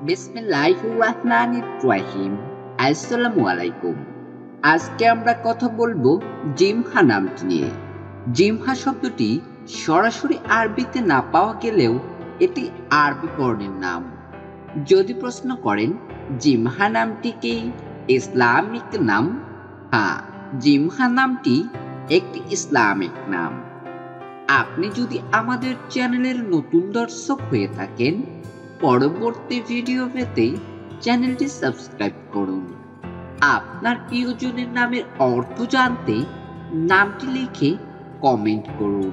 বিসমিল্লাহির রহমানির রহিম। আসসালামু আলাইকুম। আজকে আমরা কথা বলবো জিমহা নামটি নিয়ে। জিমহা শব্দটি সরাসরি আরবিতে না পাওয়া গেলেও এটি আরবি বর্ণের নাম। যদি প্রশ্ন করেন জিমহা নামটি কি ইসলামিক নাম? হ্যাঁ, জিমহা নামটি একটি ইসলামিক নাম। আপনি যদি আমাদের চ্যানেলের নতুন দর্শক হয়ে থাকেন, পরবর্তী ভিডিও পেতে চ্যানেলটি সাবস্ক্রাইব করুন। আপনার প্রিয়জনের নামের অর্থ জানতে নামটি লিখে কমেন্ট করুন।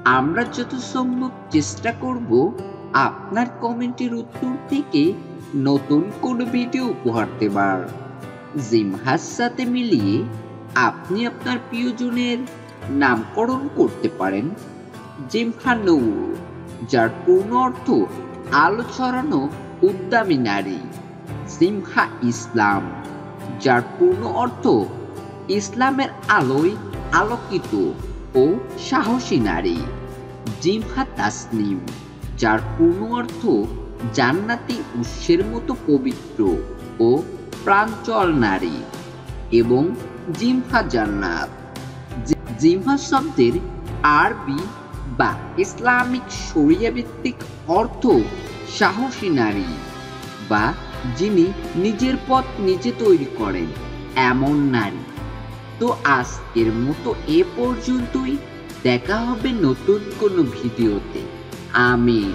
আমরা যত সম্ভব চেষ্টা করব আপনার কমেন্টের উত্তর থেকে নতুন কোনো ভিডিও উপহার দেবার। জিমহার সাথে মিলিয়ে আপনি আপনার প্রিয়জনের নামকরণ করতে পারেন। জিমহা নূর, যার পূর্ণ অর্থ আলো ছড়ানো উদ্যমী নারী। জিমহা ইসলাম, যার পূর্ণ অর্থ ইসলামের আলোয় আলোকিত ও সাহসী নারী। জিমহা তাসনিম, যার পূর্ণ অর্থ জান্নাতি উৎসের মতো পবিত্র ও প্রাঞ্চল নারী। এবং জিমহা জান্নাত। জিমহা শব্দের আরবি বা ইসলামিক শরিয়া ভিত্তিক অর্থ সাহসী নারী বা যিনি নিজের পথ নিজে তৈরি করেন এমন নারী। তো আজকের মতো এ পর্যন্তই। দেখা হবে নতুন কোনো ভিডিওতে। আমিন।